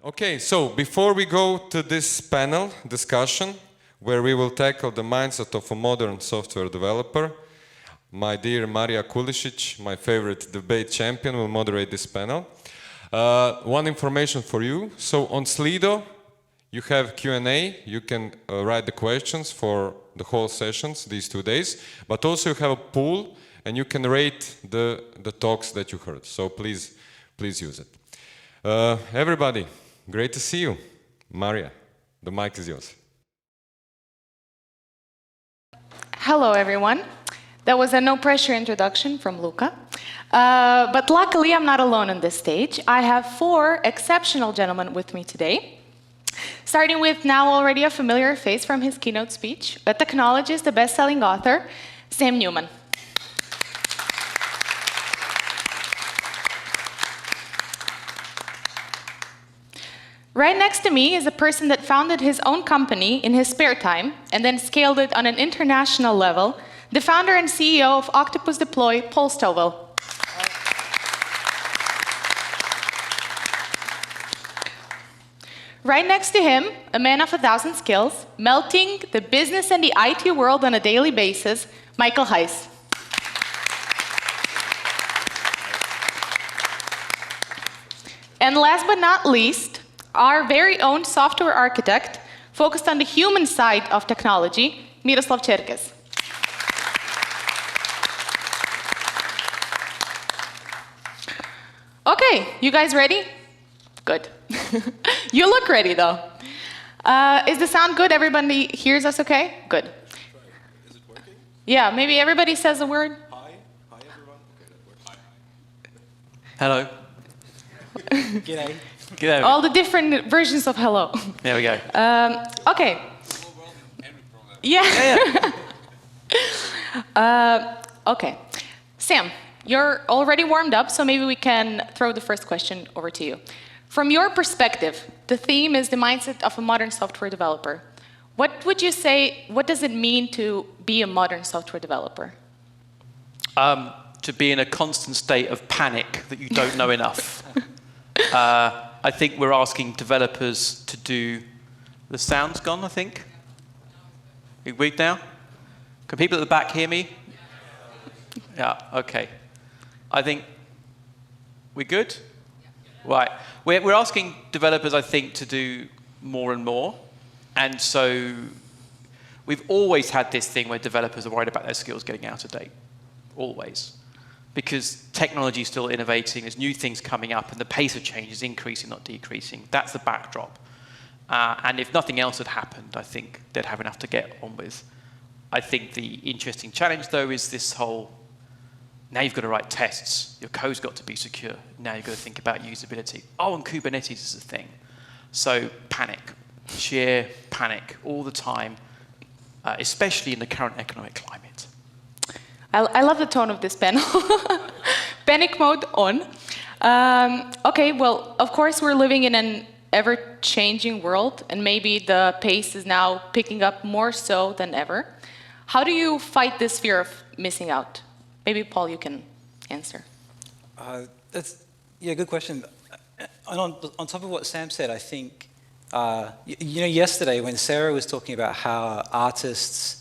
Okay, so before we go to this panel discussion, where we will tackle the mindset of a modern software developer, my dear Marija Kulišić, my favorite debate champion, will moderate this panel. One information for you. So on Slido, you have Q&A. You can write the questions for the whole sessions these 2 days. But also you have a poll, and you can rate the talks that you heard. So please use it. Everybody, great to see you. Marija, the mic is yours. Hello, everyone. That was a no-pressure introduction from Luca. But luckily, I'm not alone on this stage. I have 4 exceptional gentlemen with me today. Starting with now already a familiar face from his keynote speech, a technologist, a best-selling author, Sam Newman. Right next to me is a person that founded his own company in his spare time and then scaled it on an international level, the founder and CEO of Octopus Deploy, Paul Stovall. Right next to him, a man of 1,000 skills, melting the business and the IT world on a daily basis, Michael Heiss. And last but not least, our very own software architect, focused on the human side of technology, Miroslav Čerkes. Okay, you guys ready? Good. You look ready, though. Is the sound good? Everybody hears us okay? Good. Is it working? Yeah, maybe everybody says a word. Hi. Hi, everyone. Okay, that works. Hello. G'day. G'day. All the different versions of hello. There we go. Okay. Yeah. Okay. Sam, you're already warmed up, so maybe we can throw the first question over to you. From your perspective, the theme is the mindset of a modern software developer. What would you say, what does it mean to be a modern software developer? To be in a constant state of panic that you don't know enough. I think we're asking developers to do... The sound's gone, I think? We weak now? Can people at the back hear me? Yeah, okay. I think... We good? Right. We're asking developers, I think, to do more and more. And so we've always had this thing where developers are worried about their skills getting out of date. Always. Because technology is still innovating, there's new things coming up, and the pace of change is increasing, not decreasing. That's the backdrop. And if nothing else had happened, I think they'd have enough to get on with. I think the interesting challenge, though, is this whole, now you've got to write tests, your code's got to be secure, now you've got to think about usability. Oh, and Kubernetes is a thing. So panic, sheer panic all the time, especially in the current economic climate. I love the tone of this panel. Panic mode on. Okay, well, of course, we're living in an ever-changing world, and maybe the pace is now picking up more so than ever. How do you fight this fear of missing out? Maybe, Paul, you can answer. Good question. And on top of what Sam said, I think, yesterday when Sarah was talking about how artists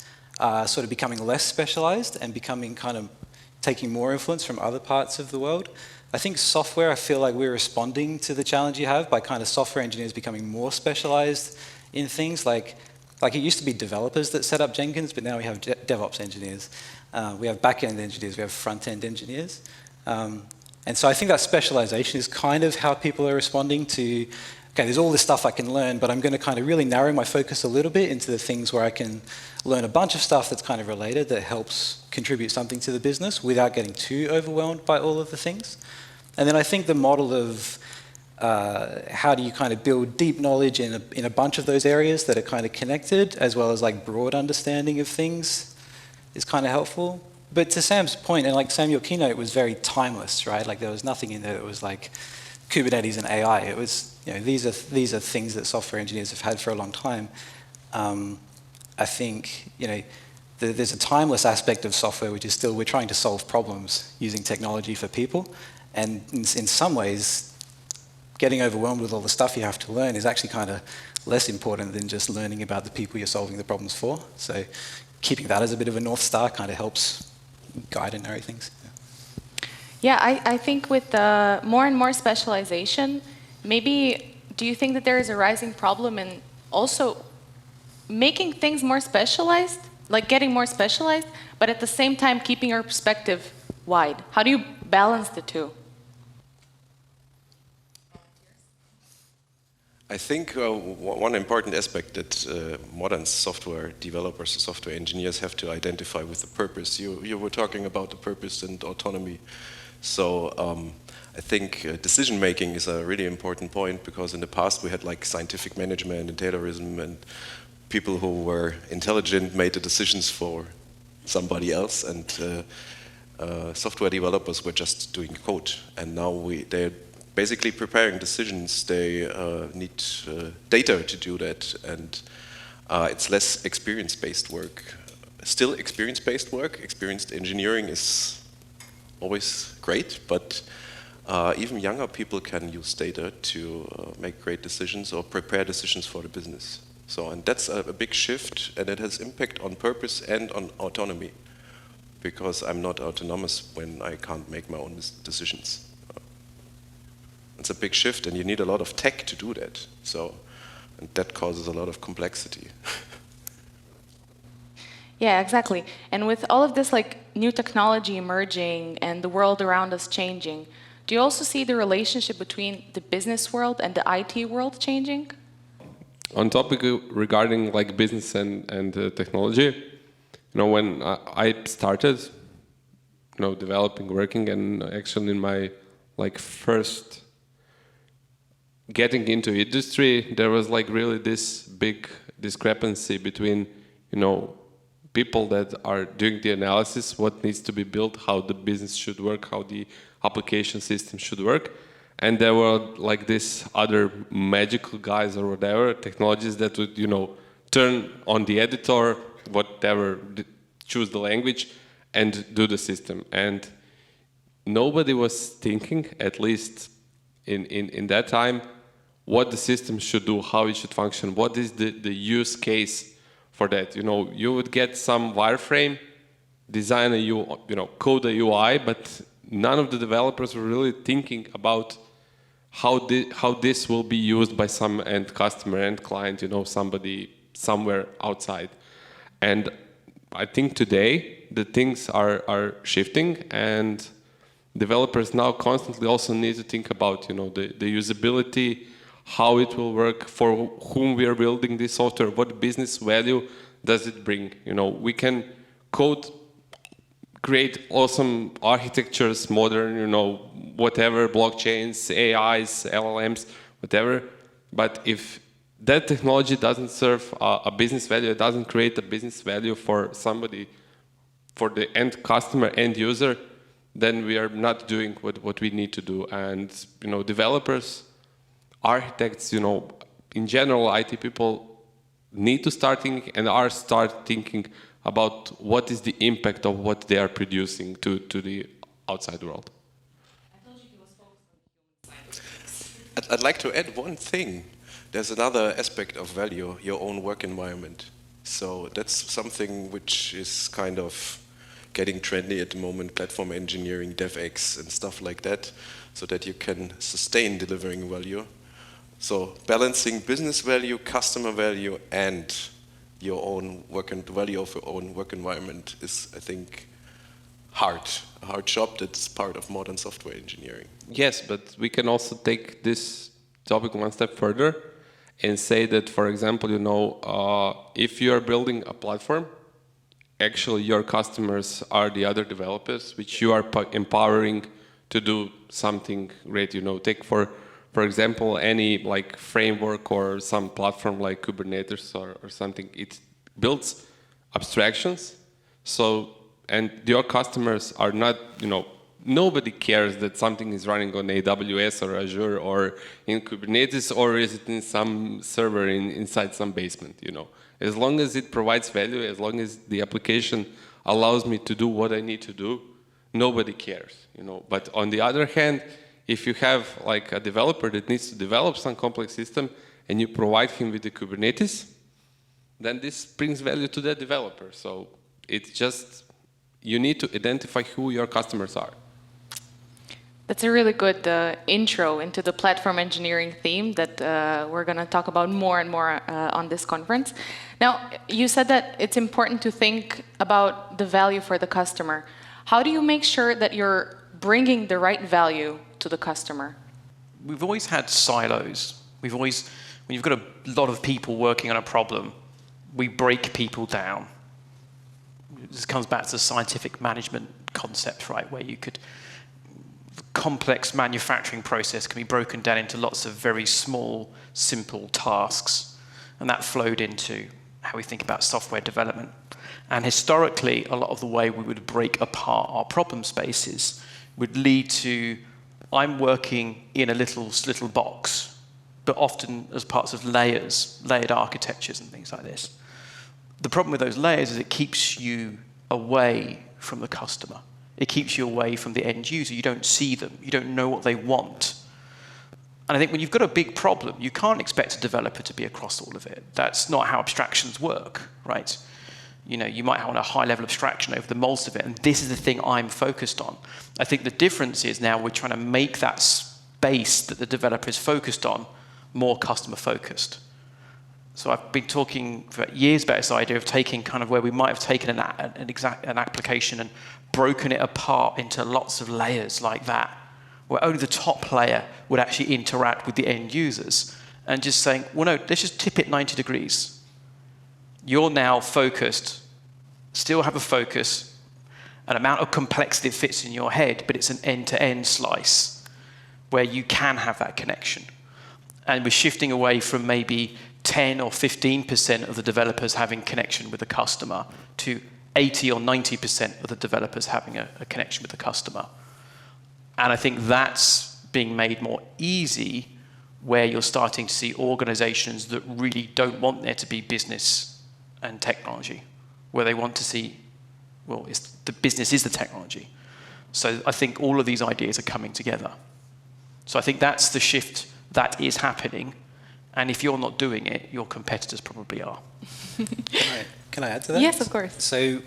sort of becoming less specialized and becoming kind of taking more influence from other parts of the world. I think software, I feel like we're responding to the challenge you have by kind of software engineers becoming more specialized in things like it used to be developers that set up Jenkins, but now we have DevOps engineers. We have back-end engineers, we have front-end engineers. And so I think that specialization is kind of how people are responding to, okay, there's all this stuff I can learn, but I'm going to kind of really narrow my focus a little bit into the things where I can learn a bunch of stuff that's kind of related that helps contribute something to the business without getting too overwhelmed by all of the things. And then I think the model of how do you kind of build deep knowledge in a bunch of those areas that are kind of connected, as well as like broad understanding of things is kind of helpful. But to Sam's point, and like Sam, your keynote was very timeless, right? Like there was nothing in there that was like Kubernetes and AI. It was, these are things that software engineers have had for a long time. I think, there's a timeless aspect of software, which is still we're trying to solve problems using technology for people. And in some ways, getting overwhelmed with all the stuff you have to learn is actually kind of less important than just learning about the people you're solving the problems for. So keeping that as a bit of a North Star kind of helps guide and narrow things. Yeah, I think with more and more specialization, maybe do you think that there is a rising problem in also making things more specialized, like getting more specialized, but at the same time keeping your perspective wide? How do you balance the two? I think one important aspect that modern software developers, software engineers have to identify with the purpose. You were talking about the purpose and autonomy. So I think decision making is a really important point, because in the past we had like scientific management and Taylorism, and people who were intelligent made the decisions for somebody else, and software developers were just doing code. And now they're basically preparing decisions. They need data to do that, and it's less experience-based work. Still experience-based work. Experienced engineering is always great, but even younger people can use data to make great decisions or prepare decisions for the business. So, and that's a big shift, and it has impact on purpose and on autonomy, because I'm not autonomous when I can't make my own decisions. It's a big shift, and you need a lot of tech to do that. So, and that causes a lot of complexity. Yeah, exactly. And with all of this like new technology emerging and the world around us changing, do you also see the relationship between the business world and the IT world changing? On topic regarding like business and technology, you know, when I started, you know, developing, working, and actually in my like first getting into industry, there was like really this big discrepancy between, you know, people that are doing the analysis, what needs to be built, how the business should work, how the application system should work. And there were like these other magical guys or whatever, technologies that would, you know, turn on the editor, whatever, choose the language and do the system. And nobody was thinking, at least in that time, what the system should do, how it should function, what is the use case for that. You know, you would get some wireframe, design code a UI, but none of the developers were really thinking about how this will be used by some end customer, end client, you know, somebody somewhere outside. And I think today the things are shifting, and developers now constantly also need to think about, you know, the usability, how it will work, for whom we are building this software, what business value does it bring. You know, we can code, create awesome architectures, modern, you know, whatever, blockchains, AIs, LLMs, whatever. But if that technology doesn't serve a business value, it doesn't create a business value for somebody, for the end customer, end user, then we are not doing what we need to do. And, you know, developers, architects, you know, in general, IT people need to start thinking and start thinking about what is the impact of what they are producing to the outside world. I'd like to add one thing. There's another aspect of value, your own work environment. So that's something which is kind of getting trendy at the moment, platform engineering, DevX, and stuff like that, so that you can sustain delivering value. So balancing business value, customer value, and your own value of your own work environment is, I think, a hard job that's part of modern software engineering. Yes, but we can also take this topic one step further and say that, for example, you know, if you are building a platform, actually your customers are the other developers, which you are empowering to do something great. You know, take for example, any like framework or some platform like Kubernetes or something, it builds abstractions. So, and your customers are not, you know, nobody cares that something is running on AWS or Azure or in Kubernetes, or is it in some server inside some basement, you know. As long as it provides value, as long as the application allows me to do what I need to do, nobody cares, you know. But on the other hand, if you have like a developer that needs to develop some complex system and you provide him with the Kubernetes, then this brings value to that developer. So it's just, you need to identify who your customers are. That's a really good intro into the platform engineering theme that we're going to talk about more and more on this conference. Now, you said that it's important to think about the value for the customer. How do you make sure that you're bringing the right value to the customer? We've always had silos. We've always, when you've got a lot of people working on a problem, we break people down. This comes back to the scientific management concept, right, where you could, complex manufacturing process can be broken down into lots of very small, simple tasks. And that flowed into how we think about software development. And historically, a lot of the way we would break apart our problem spaces would lead to, I'm working in a little box, but often as parts of layers, layered architectures and things like this. The problem with those layers is it keeps you away from the customer. It keeps you away from the end user. You don't see them. You don't know what they want. And I think when you've got a big problem, you can't expect a developer to be across all of it. That's not how abstractions work, right? You know, you might want a high-level abstraction over the most of it, and this is the thing I'm focused on. I think the difference is now we're trying to make that space that the developer is focused on more customer-focused. So I've been talking for years about this idea of taking kind of where we might have taken an application and broken it apart into lots of layers like that, where only the top layer would actually interact with the end users, and just saying, well, no, let's just tip it 90 degrees. You're now focused, still have a focus, an amount of complexity that fits in your head, but it's an end-to-end slice where you can have that connection. And we're shifting away from maybe 10 or 15% of the developers having connection with the customer to 80 or 90% of the developers having a connection with the customer. And I think that's being made more easy where you're starting to see organizations that really don't want there to be business and technology, where they want to see, well, the business is the technology. So I think all of these ideas are coming together. So I think that's the shift that is happening. And if you're not doing it, your competitors probably are. Can I add to that? Yes, of course. So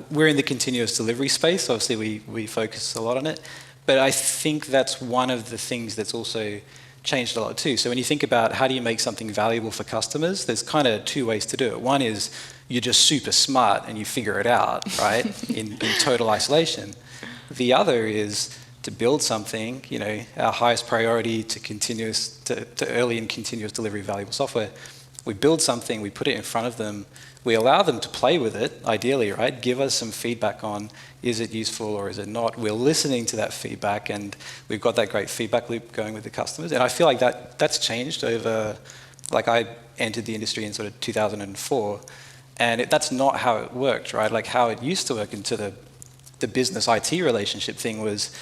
we're in the continuous delivery space. Obviously, we focus a lot on it. But I think that's one of the things that's also changed a lot too. So when you think about how do you make something valuable for customers, there's kind of two ways to do it. One is you're just super smart and you figure it out, right, in total isolation. The other is to build something, you know, our highest priority to early and continuous delivery valuable software. We build something, we put it in front of them, we allow them to play with it, ideally, right? Give us some feedback on, is it useful or is it not? We're listening to that feedback, and we've got that great feedback loop going with the customers. And I feel like that's changed over, like I entered the industry in sort of 2004, and that's not how it worked, right? Like how it used to work into the business IT relationship thing was,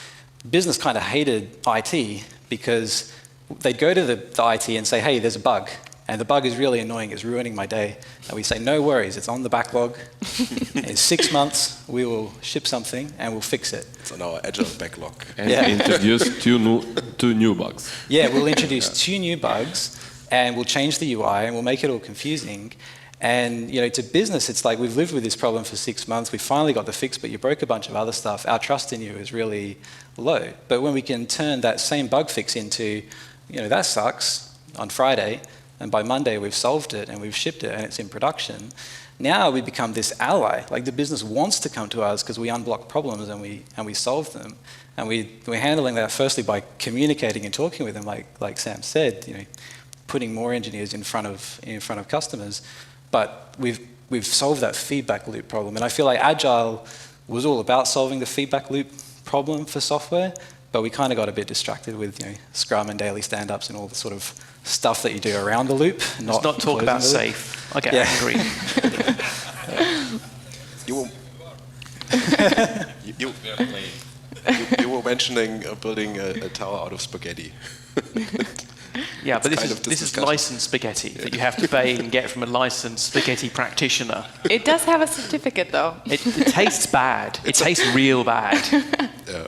business kind of hated IT because they'd go to the IT and say, hey, there's a bug. And the bug is really annoying, it's ruining my day. And we say, no worries, it's on the backlog. In 6 months, we will ship something and we'll fix it. It's on our agile backlog. And introduce two new bugs. Yeah, we'll introduce 2 new bugs and we'll change the UI and we'll make it all confusing. And you know, to business, it's like we've lived with this problem for 6 months. We finally got the fix, but you broke a bunch of other stuff. Our trust in you is really low. But when we can turn that same bug fix into, you know, that sucks on Friday, and by Monday we've solved it and we've shipped it and it's in production, now we become this ally. Like the business wants to come to us because we unblock problems and we solve them. And we're handling that firstly by communicating and talking with them, like Sam said, you know, putting more engineers in front of customers. But we've solved that feedback loop problem. And I feel like Agile was all about solving the feedback loop problem for software, but we kind of got a bit distracted with, you know, Scrum and daily stand-ups and all the sort of stuff that you do around the loop. Let's not talk about safe. I get angry. You were mentioning building a tower out of spaghetti. Yeah, but this is licensed spaghetti that you have to pay and get from a licensed spaghetti practitioner. It does have a certificate, though. It tastes bad. It tastes real bad. Yeah.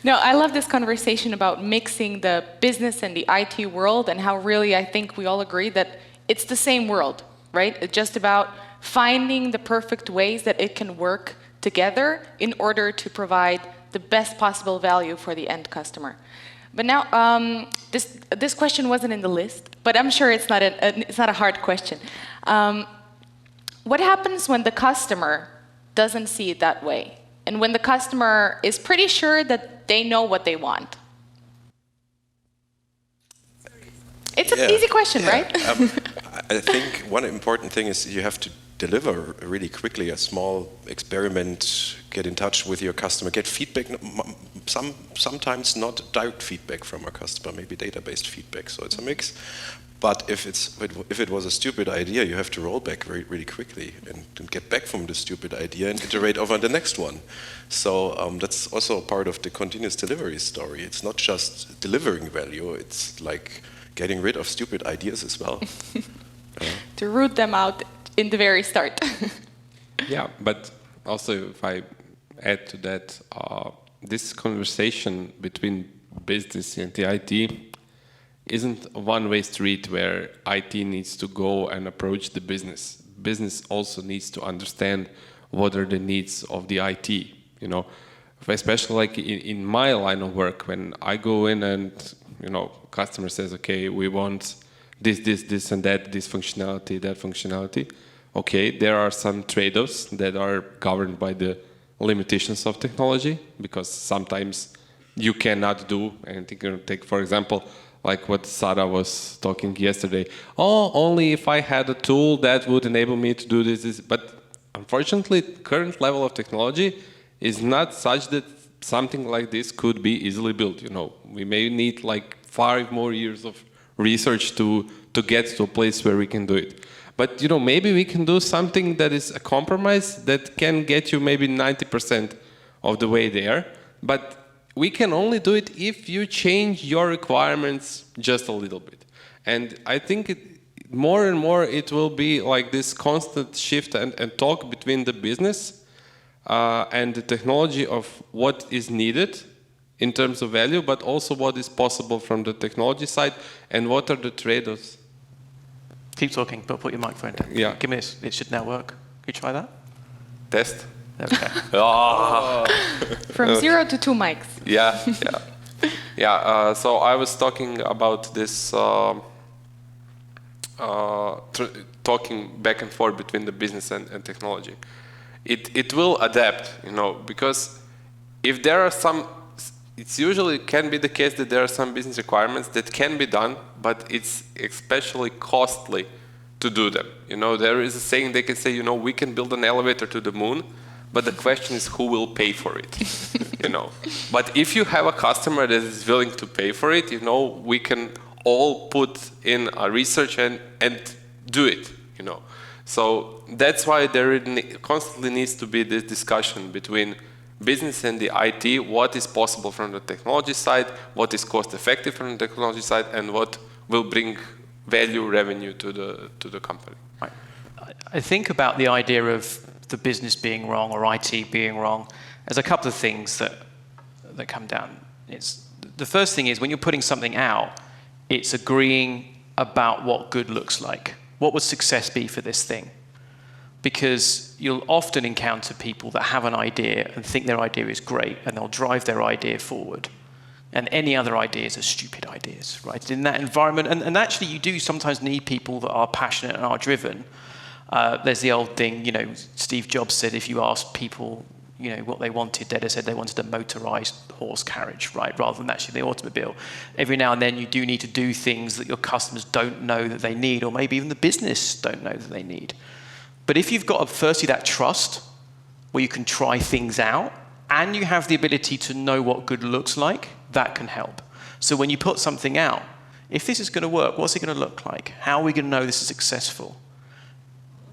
No, I love this conversation about mixing the business and the IT world, and how really I think we all agree that it's the same world, right? It's just about finding the perfect ways that it can work together in order to provide the best possible value for the end customer. But now, this question wasn't in the list, but I'm sure it's not a hard question. What happens when the customer doesn't see it that way? And when the customer is pretty sure that they know what they want? It's an easy question, right? I think one important thing is you have to deliver really quickly a small experiment, get in touch with your customer, get feedback, sometimes not direct feedback from a customer, maybe database feedback, so it's a mix. But if it was a stupid idea, you have to roll back really quickly and get back from the stupid idea and iterate over the next one. So that's also part of the continuous delivery story. It's not just delivering value, it's like getting rid of stupid ideas as well. To root them out in the very start. Yeah, but also if I add to that, this conversation between business and the IT isn't a one-way street where IT needs to go and approach the business. Business also needs to understand what are the needs of the IT, you know. Especially like in my line of work, when I go in and, you know, customer says, okay, we want this and that, this functionality, that functionality. Okay, there are some trade-offs that are governed by the limitations of technology, because sometimes you cannot do anything. Take, for example, like what Sara was talking yesterday. Oh, only if I had a tool that would enable me to do this. But unfortunately, current level of technology is not such that something like this could be easily built. You know, we may need like 5 more years of research to get to a place where we can do it. But you know, maybe we can do something that is a compromise that can get you maybe 90% of the way there. But we can only do it if you change your requirements just a little bit. And I think more and more it will be like this constant shift and talk between the business and the technology of what is needed in terms of value, but also what is possible from the technology side and what are the trade-offs. Keep talking, but put your microphone down. Yeah. Give me this. It should now work. Can you try that? Test. Okay. From 0 to 2 mics. Yeah, yeah. Yeah, so I was talking about this, talking back and forth between the business and technology. It will adapt, you know, because if there are some, it's usually can be the case that there are some business requirements that can be done, but it's especially costly to do them. You know, there is a saying, they can say, you know, we can build an elevator to the moon, but the question is who will pay for it, you know. But if you have a customer that is willing to pay for it, you know, we can all put in a research and do it, you know. So that's why there constantly needs to be this discussion between business and the IT, what is possible from the technology side, what is cost effective from the technology side, and what will bring value, revenue to the company. Right. I think about the idea of the business being wrong or IT being wrong. There's a couple of things that come down. The first thing is when you're putting something out, it's agreeing about what good looks like. What would success be for this thing? Because you'll often encounter people that have an idea and think their idea is great, and they'll drive their idea forward. And any other ideas are stupid ideas, right? In that environment, and actually you do sometimes need people that are passionate and are driven. There's the old thing, you know, Steve Jobs said if you ask people, you know, what they wanted, they'd have said they wanted a motorized horse carriage, right, rather than actually the automobile. Every now and then you do need to do things that your customers don't know that they need, or maybe even the business don't know that they need. But if you've got, firstly, that trust, where you can try things out, and you have the ability to know what good looks like, that can help. So when you put something out, if this is going to work, what's it going to look like? How are we going to know this is successful?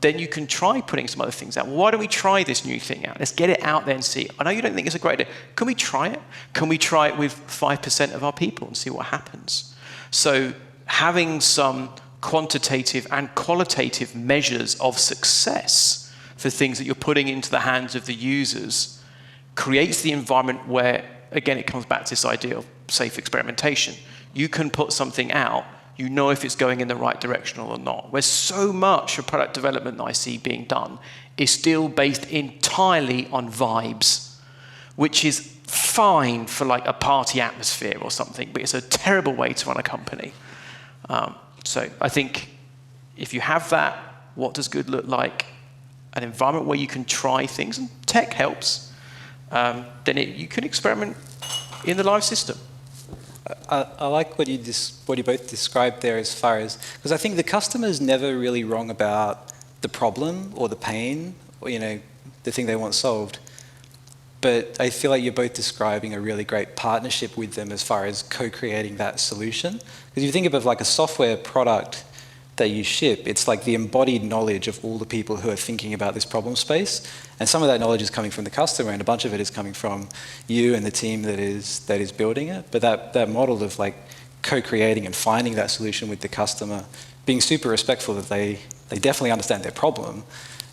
Then you can try putting some other things out. Well, why don't we try this new thing out? Let's get it out there and see. I know you don't think it's a great idea. Can we try it? Can we try it with 5% of our people and see what happens? So having some quantitative and qualitative measures of success for things that you're putting into the hands of the users creates the environment where again, it comes back to this idea of safe experimentation. You can put something out, you know if it's going in the right direction or not. Where so much of product development that I see being done is still based entirely on vibes, which is fine for like a party atmosphere or something, but it's a terrible way to run a company. So I think if you have that, what does good look like? An environment where you can try things, and tech helps, then you can experiment in the live system. I like what you both described there as far as, because I think the customer is never really wrong about the problem or the pain or, you know, the thing they want solved. But I feel like you're both describing a really great partnership with them as far as co-creating that solution. Because if you think of like a software product that you ship, it's like the embodied knowledge of all the people who are thinking about this problem space. And some of that knowledge is coming from the customer, and a bunch of it is coming from you and the team that is building it. But that model of like co-creating and finding that solution with the customer, being super respectful that they definitely understand their problem,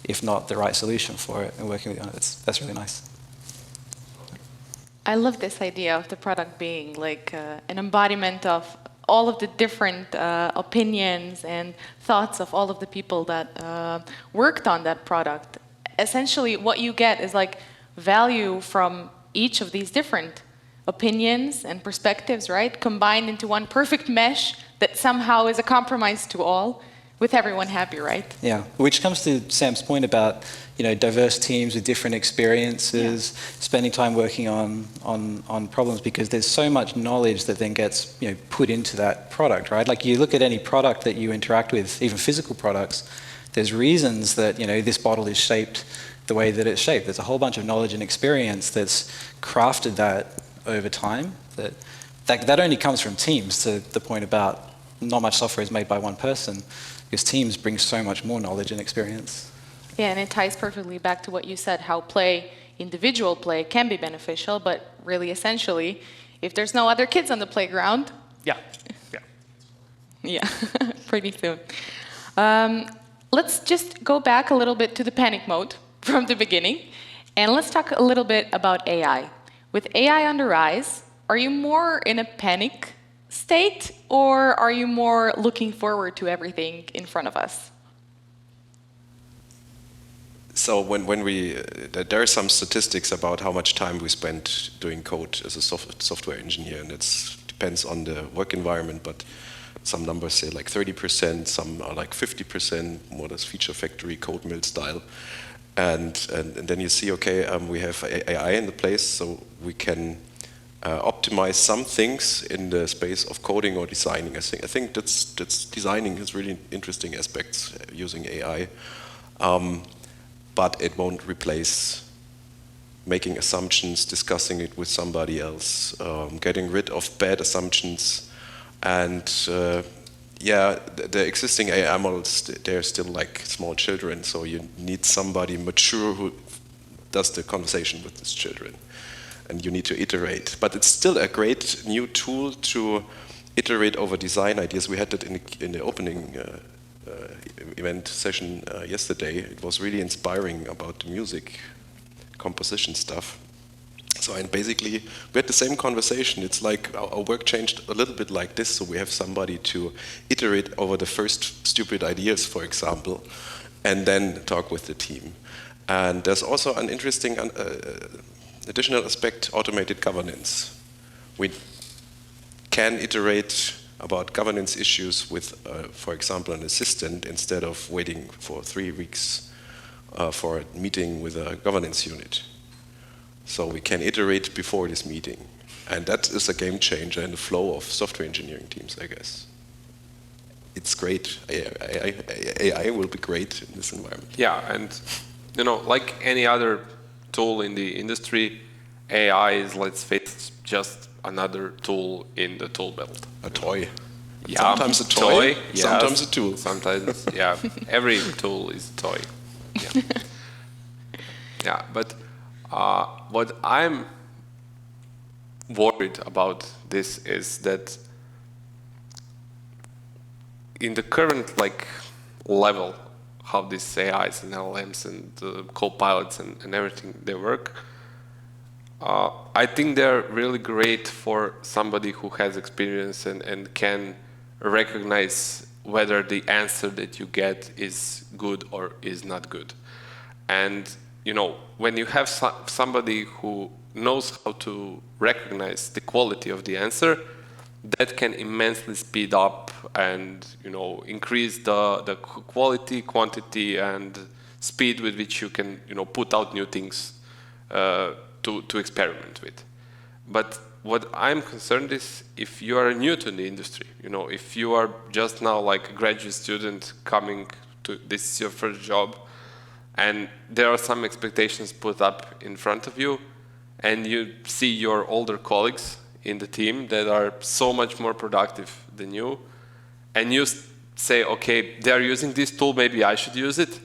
if not the right solution for it, and working with you on it, that's really nice. I love this idea of the product being like an embodiment of all of the different opinions and thoughts of all of the people that worked on that product. Essentially, what you get is like value from each of these different opinions and perspectives, right? Combined into one perfect mesh that somehow is a compromise to all, with everyone happy, right? Yeah, which comes to Sam's point about, you know, diverse teams with different experiences, spending time working on problems, because there's so much knowledge that then gets, you know, put into that product, right? Like you look at any product that you interact with, even physical products, there's reasons that, you know, this bottle is shaped the way that it's shaped. There's a whole bunch of knowledge and experience that's crafted that over time. That only comes from teams, to the point about not much software is made by one person, because teams bring so much more knowledge and experience. Yeah, and it ties perfectly back to what you said, how individual play can be beneficial, but really essentially, if there's no other kids on the playground, yeah, pretty soon. Let's just go back a little bit to the panic mode from the beginning, and let's talk a little bit about AI. With AI on the rise, are you more in a panic state, or are you more looking forward to everything in front of us? So when we, there are some statistics about how much time we spend doing code as a software engineer, and it depends on the work environment, but some numbers say like 30%, some are like 50%, more or less feature factory, code mill style. And then you see, okay, we have AI in the place, so we can optimize some things in the space of coding or designing. I think that's designing has really interesting aspects using AI. But it won't replace making assumptions, discussing it with somebody else, getting rid of bad assumptions, and the existing AI models, they're still like small children, so you need somebody mature who does the conversation with these children, and you need to iterate. But it's still a great new tool to iterate over design ideas. We had that in the opening event session yesterday. It was really inspiring about the music composition stuff. So, and basically we had the same conversation. It's like our work changed a little bit like this, so we have somebody to iterate over the first stupid ideas, for example, and then talk with the team. And there's also an interesting additional aspect, automated governance. We can iterate about governance issues with, for example, an assistant, instead of waiting for 3 weeks for a meeting with a governance unit. So we can iterate before this meeting. And that is a game changer in the flow of software engineering teams, I guess. It's great. AI will be great in this environment. Yeah, and you know, like any other tool in the industry, AI is, let's face, just another tool in the tool belt. A toy. Yeah, sometimes a toy, yes. sometimes a tool. Sometimes, yeah, every tool is a toy. Yeah, yeah, but what I'm worried about this is that in the current level, how these AIs and LLMs and co-pilots and everything they work, I think they're really great for somebody who has experience and can recognize whether the answer that you get is good or is not good. And when you have somebody who knows how to recognize the quality of the answer, that can immensely speed up and increase the quality, quantity, and speed with which you can put out new things to experiment with. But what I'm concerned is if you are new to the industry, if you are just now like a graduate student coming to, this is your first job, and there are some expectations put up in front of you, and you see your older colleagues in the team that are so much more productive than you, and you say, okay, they're using this tool, maybe I should use it,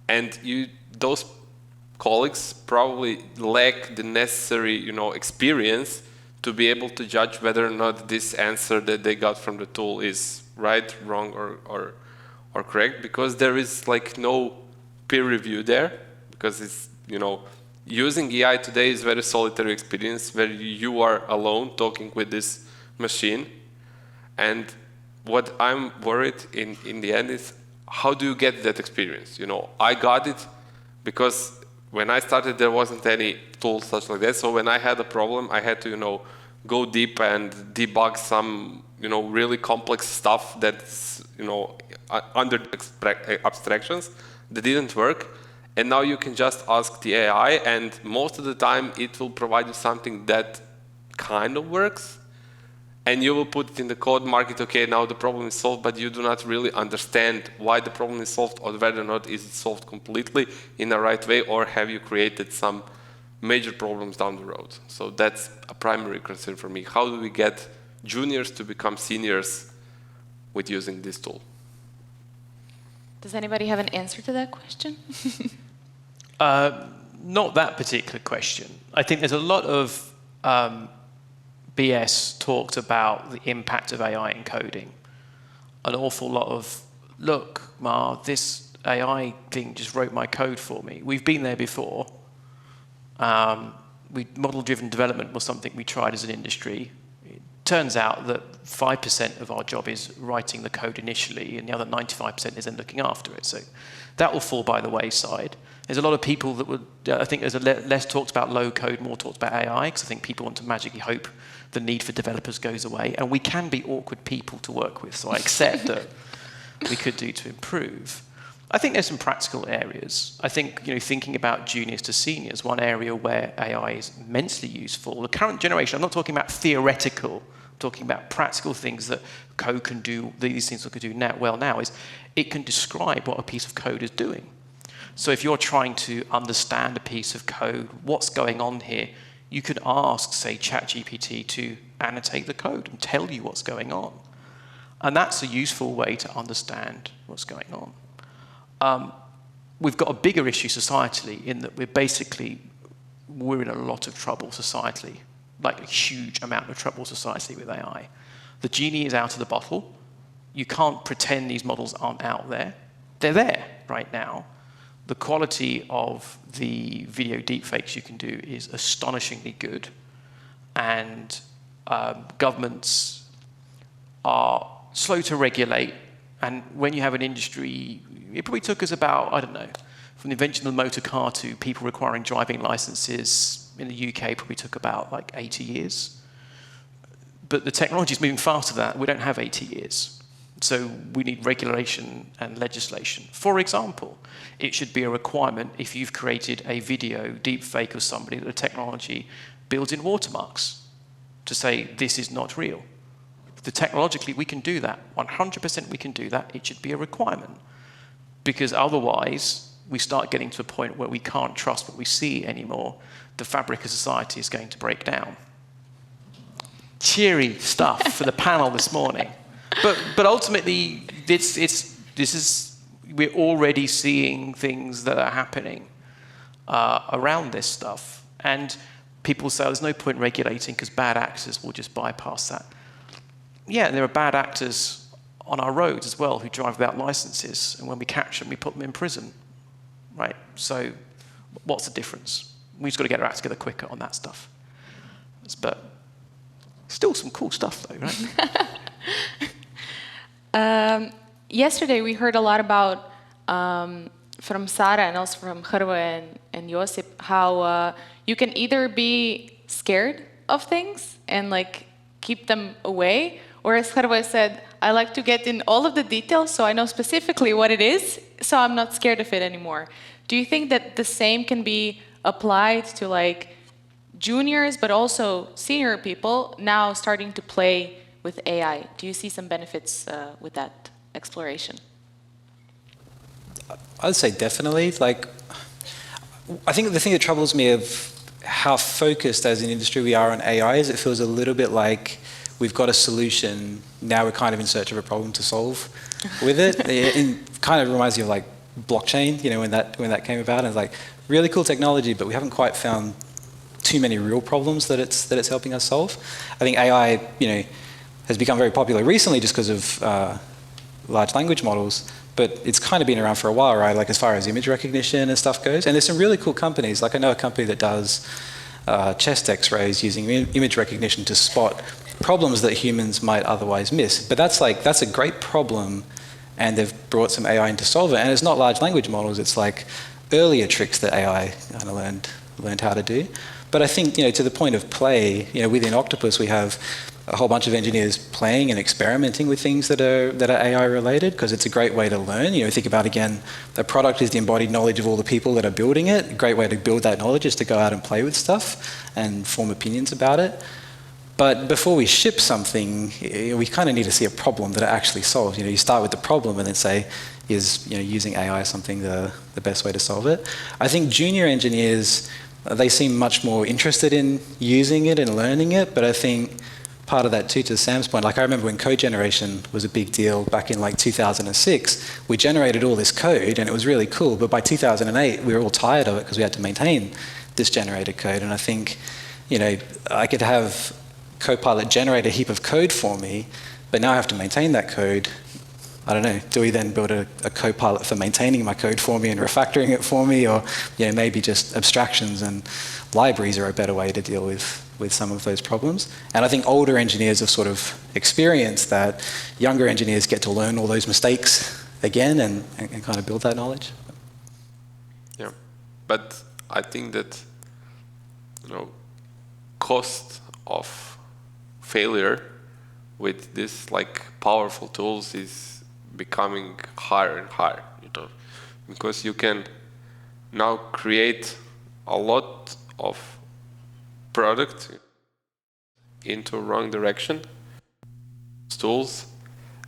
and those colleagues probably lack the necessary, experience to be able to judge whether or not this answer that they got from the tool is right, wrong, or correct, because there is like no peer review there, because it's, using AI today is a very solitary experience where you are alone talking with this machine. And what I'm worried in the end is, how do you get that experience? I got it because when I started, there wasn't any tool such like that. So when I had a problem, I had to, go deep and debug some, really complex stuff that's, under abstractions that didn't work. And now you can just ask the AI, and most of the time it will provide you something that kind of works. And you will put it in the code, mark it, okay, now the problem is solved, but you do not really understand why the problem is solved, or whether or not is it solved completely in the right way, or have you created some major problems down the road. So that's a primary concern for me. How do we get juniors to become seniors with using this tool? Does anybody have an answer to that question? Not that particular question. I think there's a lot of BS talked about the impact of AI in coding. An awful lot of, look, Ma, this AI thing just wrote my code for me. We've been there before. Model-driven development was something we tried as an industry. It turns out that 5% of our job is writing the code initially, and the other 95% is then looking after it. So that will fall by the wayside. There's a lot of people that would, I think there's less talked about low code, more talked about AI, because I think people want to magically hope the need for developers goes away. And we can be awkward people to work with, so I accept that we could do to improve. I think there's some practical areas. I think, thinking about juniors to seniors, one area where AI is immensely useful. The current generation, I'm not talking about theoretical, I'm talking about practical things that code can do, these things that can do now is it can describe what a piece of code is doing. So if you're trying to understand a piece of code, what's going on here, you could ask, say, ChatGPT to annotate the code and tell you what's going on. And that's a useful way to understand what's going on. We've got a bigger issue societally in that we're in a lot of trouble societally, like a huge amount of trouble societally with AI. The genie is out of the bottle. You can't pretend these models aren't out there. They're there right now. The quality of the video deepfakes you can do is astonishingly good. And governments are slow to regulate. And when you have an industry, it probably took us about, I don't know, from the invention of the motor car to people requiring driving licenses in the UK probably took about like 80 years. But the technology is moving faster than that. We don't have 80 years. So we need regulation and legislation. For example, it should be a requirement if you've created a video deepfake of somebody that the technology builds in watermarks to say this is not real. Technologically, we can do that. 100% we can do that. It should be a requirement. Because otherwise, we start getting to a point where we can't trust what we see anymore. The fabric of society is going to break down. Cheery stuff for the panel this morning. But ultimately, we're already seeing things that are happening around this stuff. And people say, there's no point regulating because bad actors will just bypass that. Yeah, and there are bad actors on our roads as well who drive without licenses, and when we catch them, we put them in prison, right? So what's the difference? We've just got to get our act together quicker on that stuff. But still some cool stuff, though, right? Yesterday, we heard a lot about, from Sara and also from Hrvoje and Josip, how you can either be scared of things and like keep them away, or as Hrvoje said, I like to get in all of the details so I know specifically what it is, so I'm not scared of it anymore. Do you think that the same can be applied to like juniors, but also senior people now starting to play with AI? Do you see some benefits with that exploration? I'd say definitely. Like, I think the thing that troubles me of how focused as an industry we are on AI is it feels a little bit like we've got a solution, now we're kind of in search of a problem to solve with it. It kind of reminds you of like blockchain, you know, when that came about, and it's like really cool technology, but we haven't quite found too many real problems that it's helping us solve. I think AI, you know, has become very popular recently just because of large language models, but it's kind of been around for a while, right? Like as far as image recognition and stuff goes. And there's some really cool companies. Like I know a company that does chest x-rays using image recognition to spot problems that humans might otherwise miss. But that's a great problem, and they've brought some AI in to solve it. And it's not large language models, it's like earlier tricks that AI kind of learned how to do. But I think, you know, to the point of play, you know, within Octopus we have a whole bunch of engineers playing and experimenting with things that are AI related, because it's a great way to learn. You know, think about, again, the product is the embodied knowledge of all the people that are building it. A great way to build that knowledge is to go out and play with stuff and form opinions about it. But before we ship something, we kind of need to see a problem that it actually solves. You know, you start with the problem and then say, is, you know, using AI something the best way to solve it? I think junior engineers, they seem much more interested in using it and learning it, but I think part of that too, to Sam's point, like I remember when code generation was a big deal back in like 2006, we generated all this code and it was really cool, but by 2008 we were all tired of it because we had to maintain this generated code. And I think, you know, I could have Copilot generate a heap of code for me, but now I have to maintain that code. I don't know, do we then build a Copilot for maintaining my code for me and refactoring it for me? Or, you know, maybe just abstractions and libraries are a better way to deal with some of those problems. And I think older engineers have sort of experienced that. Younger engineers get to learn all those mistakes again and kind of build that knowledge. Yeah, but I think that, you know, cost of failure with this like powerful tools is becoming higher and higher, you know, because you can now create a lot of product into wrong direction, tools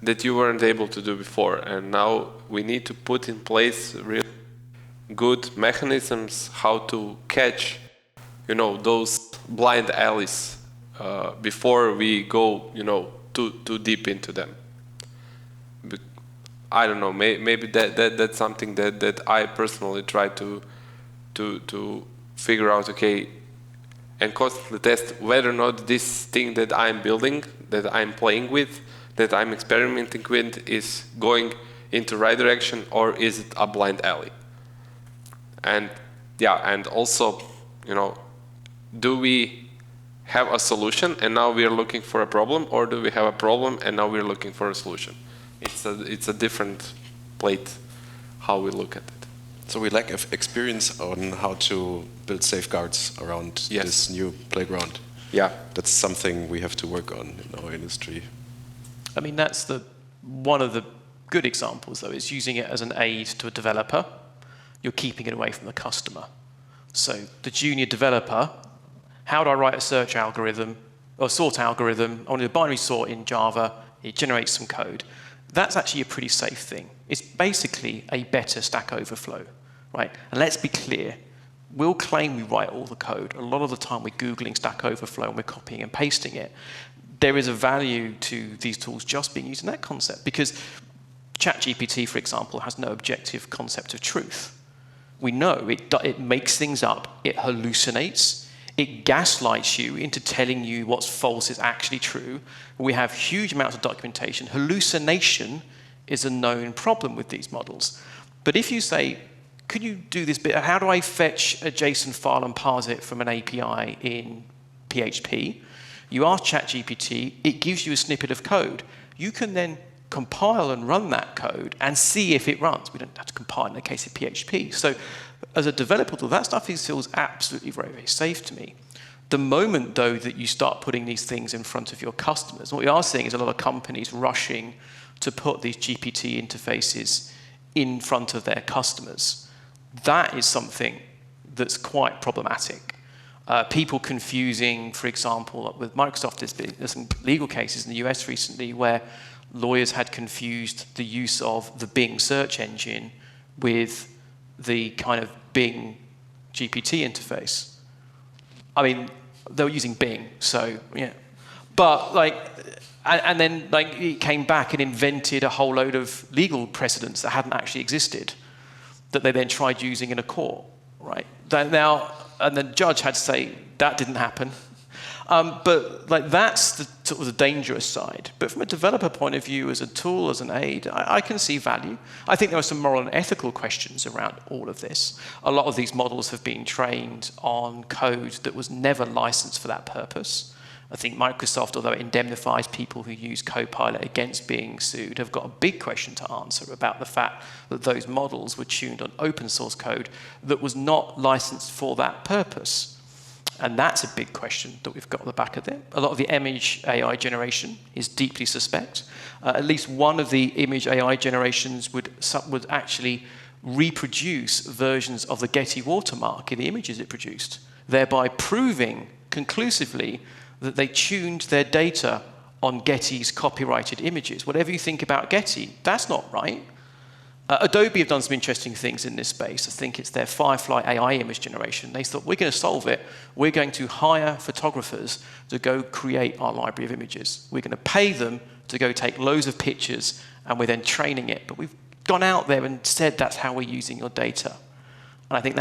that you weren't able to do before, and now we need to put in place real good mechanisms how to catch, you know, those blind alleys before we go, you know, too deep into them. I don't know. Maybe that's something that I personally try to figure out. Okay, and constantly test whether or not this thing that I'm building, that I'm playing with, that I'm experimenting with, is going into right direction, or is it a blind alley? And yeah, and also, you know, do we have a solution and now we are looking for a problem, or do we have a problem and now we're looking for a solution? It's a different plate how we look at it. So we lack of experience on how to build safeguards around this new playground. Yeah, that's something we have to work on in our industry. I mean, that's one of the good examples, though, is using it as an aid to a developer. You're keeping it away from the customer. So the junior developer, how do I write a search algorithm or sort algorithm? I want to do a binary sort in Java. It generates some code. That's actually a pretty safe thing. It's basically a better Stack Overflow, right? And let's be clear, we'll claim we write all the code. A lot of the time we're Googling Stack Overflow and we're copying and pasting it. There is a value to these tools just being used in that concept, because ChatGPT, for example, has no objective concept of truth. We know it makes things up, it hallucinates, it gaslights you into telling you what's false is actually true. We have huge amounts of documentation. Hallucination is a known problem with these models. But if you say, could you do this bit? How do I fetch a JSON file and parse it from an API in PHP. You ask ChatGPT, it gives you a snippet of code. You can then compile and run that code and see if it runs. We don't have to compile in the case of PHP. So as a developer, that stuff feels absolutely very, very safe to me. The moment, though, that you start putting these things in front of your customers, what we are seeing is a lot of companies rushing to put these GPT interfaces in front of their customers. That is something that's quite problematic. People confusing, for example, with Microsoft, there's some legal cases in the US recently where lawyers had confused the use of the Bing search engine with the kind of Bing GPT interface. I mean, they were using Bing, so, yeah. But, like, and then, like, it came back and invented a whole load of legal precedents that hadn't actually existed that they then tried using in a court, right? Now, and the judge had to say, that didn't happen. But like that's the sort of the dangerous side. But from a developer point of view, as a tool, as an aid, I can see value. I think there are some moral and ethical questions around all of this. A lot of these models have been trained on code that was never licensed for that purpose. I think Microsoft, although it indemnifies people who use Copilot against being sued, have got a big question to answer about the fact that those models were tuned on open source code that was not licensed for that purpose. And that's a big question that we've got at the back of it. A lot of the image AI generation is deeply suspect. At least one of the image AI generations would actually reproduce versions of the Getty watermark in the images it produced, thereby proving conclusively that they tuned their data on Getty's copyrighted images. Whatever you think about Getty, that's not right. Adobe have done some interesting things in this space. I think it's their Firefly AI image generation. They thought, we're going to solve it. We're going to hire photographers to go create our library of images. We're going to pay them to go take loads of pictures, and we're then training it. But we've gone out there and said that's how we're using your data. And I think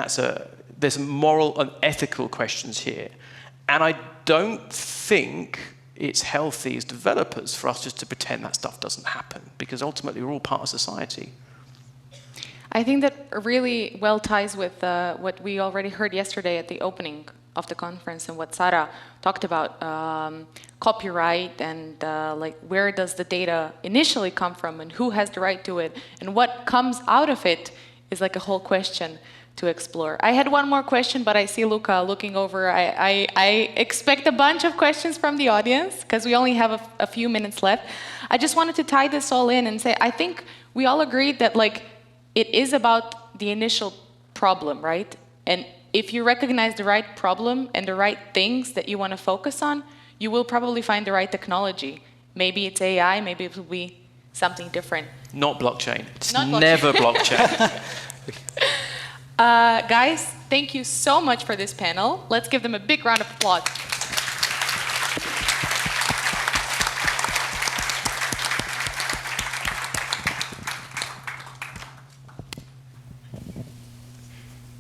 there's moral and ethical questions here. And I don't think it's healthy as developers for us just to pretend that stuff doesn't happen, because ultimately we're all part of society. I think that really well ties with what we already heard yesterday at the opening of the conference and what Sara talked about, copyright and like where does the data initially come from and who has the right to it and what comes out of it is like a whole question to explore. I had one more question, but I see Luca looking over. I expect a bunch of questions from the audience because we only have a few minutes left. I just wanted to tie this all in and say, I think we all agreed that like it is about the initial problem, right? And if you recognize the right problem and the right things that you want to focus on, you will probably find the right technology. Maybe it's AI, maybe it will be something different. Not blockchain. It's Not blockchain. never blockchain. Guys, thank you so much for this panel. Let's give them a big round of applause.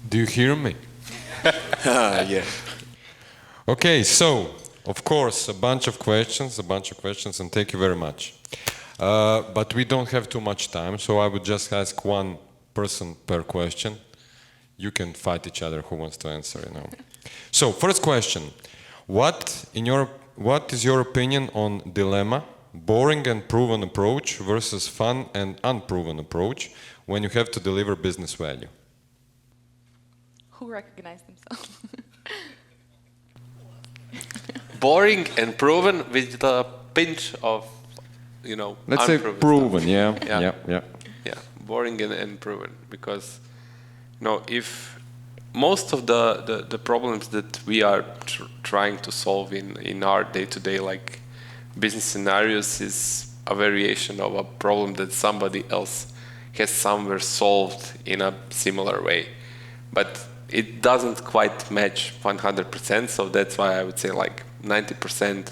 Do you hear me? Yeah. Okay, so, of course, a bunch of questions, and thank you very much. But we don't have too much time, so I would just ask one person per question. You can fight each other who wants to answer, you know. So, first question. What is your opinion on dilemma, boring and proven approach versus fun and unproven approach when you have to deliver business value? Who recognized themselves? Boring and proven with the pinch of, Let's say unproven proven, stuff. yeah. Yeah, boring and proven, because if most of the problems that we are trying to solve in our day-to-day like business scenarios is a variation of a problem that somebody else has somewhere solved in a similar way, but it doesn't quite match 100%, so that's why I would say like 90%,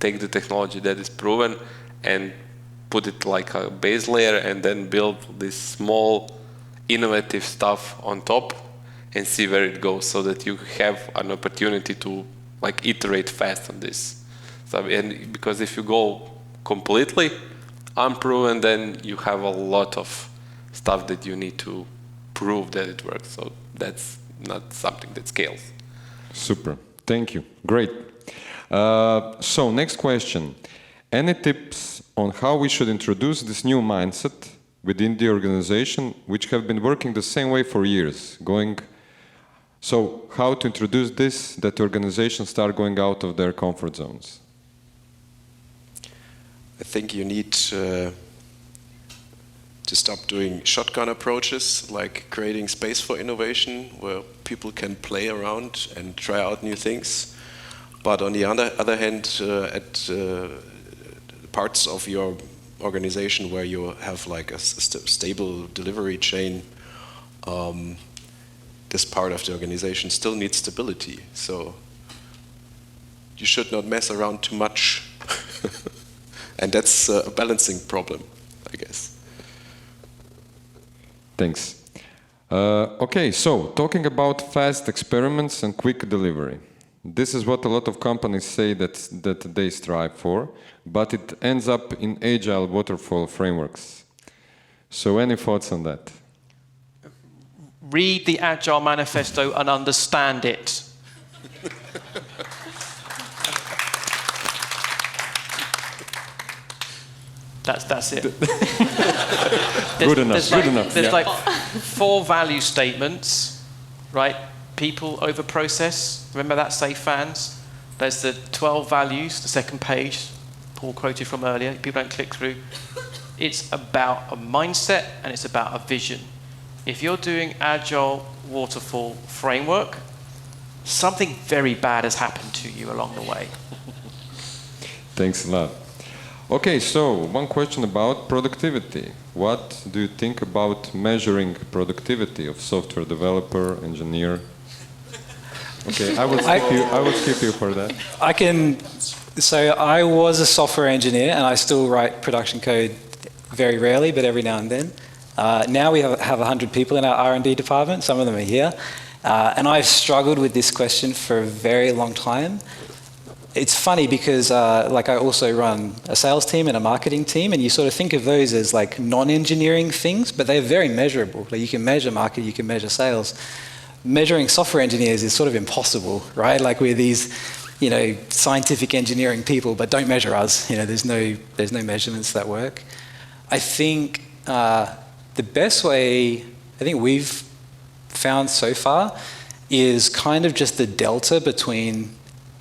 take the technology that is proven and put it like a base layer and then build this small innovative stuff on top and see where it goes, so that you have an opportunity to like iterate fast on this. So, and because if you go completely unproven, then you have a lot of stuff that you need to prove that it works. So that's not something that scales. Super. Thank you. Great. So next question. Any tips on how we should introduce this new mindset within the organization, which have been working the same way for years, so how to introduce this, that organizations start going out of their comfort zones? I think you need to stop doing shotgun approaches, like creating space for innovation, where people can play around and try out new things. But on the other hand, at parts of your organization where you have like a stable delivery chain, this part of the organization still needs stability. So you should not mess around too much. And that's a balancing problem, I guess. Thanks. Okay, so talking about fast experiments and quick delivery. This is what a lot of companies say that they strive for, but it ends up in agile waterfall frameworks. So any thoughts on that? Read the Agile Manifesto and understand it. That's it. Good enough. There's like 4 value statements, right? People over process. Remember that, safe fans? There's the 12 values, the second page, Paul quoted from earlier. People don't click through. It's about a mindset and it's about a vision. If you're doing Agile Waterfall framework, something very bad has happened to you along the way. Thanks a lot. Okay, so one question about productivity. What do you think about measuring productivity of software developer, engineer? Okay, I will skip you for that. So I was a software engineer and I still write production code very rarely, but every now and then. Now we have 100 people in our R&D department, some of them are here. And I've struggled with this question for a very long time. It's funny because like I also run a sales team and a marketing team, and you sort of think of those as like non-engineering things, but they're very measurable. Like you can measure market, you can measure sales. Measuring software engineers is sort of impossible, right? Like we're these, scientific engineering people, but don't measure us. There's no measurements that work. I think the best way I think we've found so far is kind of just the delta between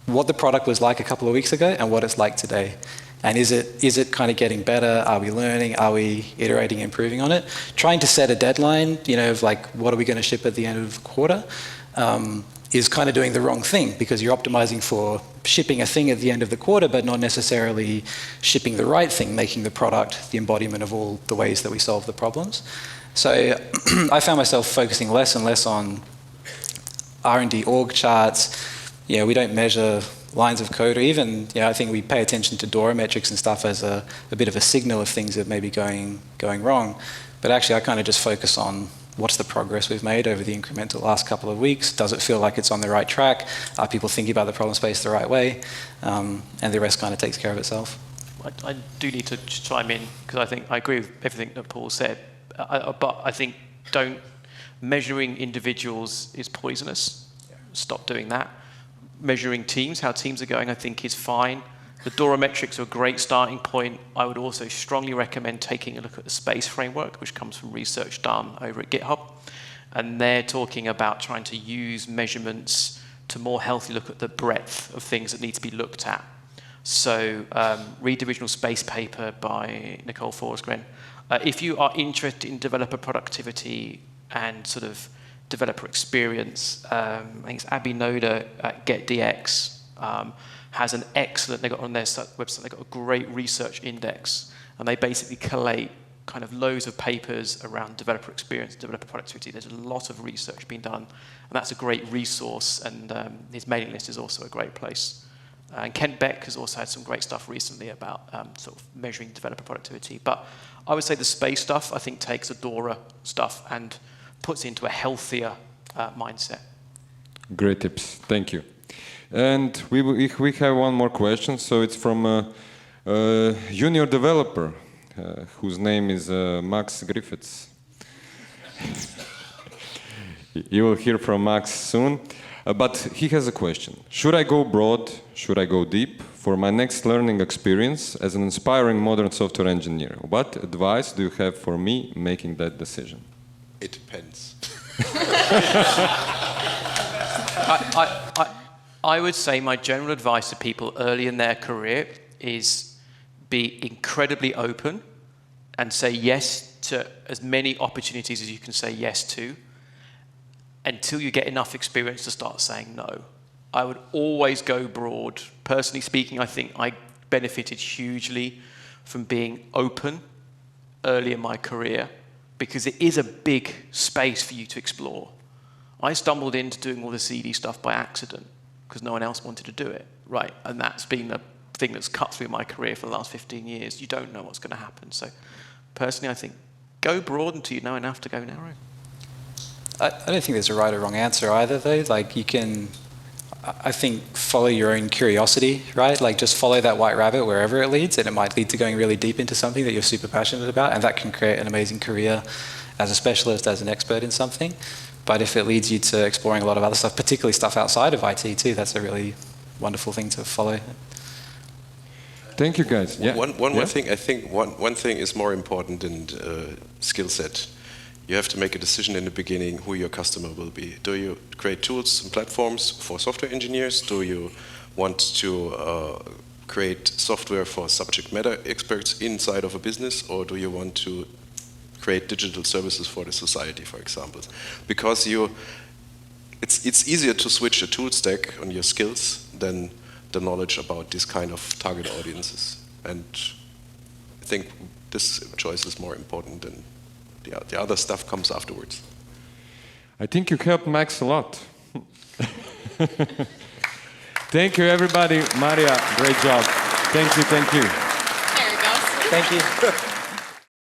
what the product was like a couple of weeks ago and what it's like today. And is it kind of getting better? Are we learning? Are we iterating, improving on it? Trying to set a deadline, of like, what are we going to ship at the end of the quarter, is kind of doing the wrong thing because you're optimizing for shipping a thing at the end of the quarter, but not necessarily shipping the right thing, making the product the embodiment of all the ways that we solve the problems. So I found myself focusing less and less on R&D org charts. We don't measure lines of code, or even, I think we pay attention to DORA metrics and stuff as a bit of a signal of things that may be going wrong. But actually, I kind of just focus on what's the progress we've made over the incremental last couple of weeks. Does it feel like it's on the right track? Are people thinking about the problem space the right way? And the rest kind of takes care of itself. I do need to chime in because I think I agree with everything that Paul said. But I think measuring individuals is poisonous. Yeah. Stop doing that. Measuring teams, how teams are going, I think is fine. The DORA metrics are a great starting point. I would also strongly recommend taking a look at the SPACE framework, which comes from research done over at GitHub. And they're talking about trying to use measurements to more healthily look at the breadth of things that need to be looked at. So read the original SPACE paper by Nicole Forsgren. If you are interested in developer productivity and sort of developer experience, I think it's Abby Noda at GetDX has an excellent, they got on their website, they got a great research index, and they basically collate kind of loads of papers around developer experience, developer productivity. There's a lot of research being done, and that's a great resource, and his mailing list is also a great place. And Kent Beck has also had some great stuff recently about sort of measuring developer productivity. But I would say the SPACE stuff, I think, takes the DORA stuff and puts it into a healthier mindset. Great tips. Thank you. And we have one more question. So it's from a junior developer whose name is Max Griffiths. You will hear from Max soon. But he has a question. Should I go broad? Should I go deep? For my next learning experience as an inspiring modern software engineer, what advice do you have for me making that decision? It depends. I would say my general advice to people early in their career is be incredibly open and say yes to as many opportunities as you can say yes to until you get enough experience to start saying no. I would always go broad. Personally speaking, I think I benefited hugely from being open early in my career because it is a big space for you to explore. I stumbled into doing all the CD stuff by accident because no one else wanted to do it, right? And that's been the thing that's cut through my career for the last 15 years. You don't know what's going to happen. So personally, I think go broad until you know enough to go narrow. I don't think there's a right or wrong answer either, though. Like, you can, I think, follow your own curiosity, right? Like, just follow that white rabbit wherever it leads, and it might lead to going really deep into something that you're super passionate about, and that can create an amazing career as a specialist, as an expert in something. But if it leads you to exploring a lot of other stuff, particularly stuff outside of IT too, that's a really wonderful thing to follow. Thank you, guys. Yeah. One more thing. I think one thing is more important than skill set. You have to make a decision in the beginning who your customer will be. Do you create tools and platforms for software engineers? Do you want to create software for subject matter experts inside of a business? Or do you want to create digital services for the society, for example? Because it's easier to switch a tool stack on your skills than the knowledge about this kind of target audiences. And I think this choice is more important than the other stuff comes afterwards. I think you helped Max a lot. Thank you, everybody. Maria, great job. Thank you, thank you. There he goes. Thank you.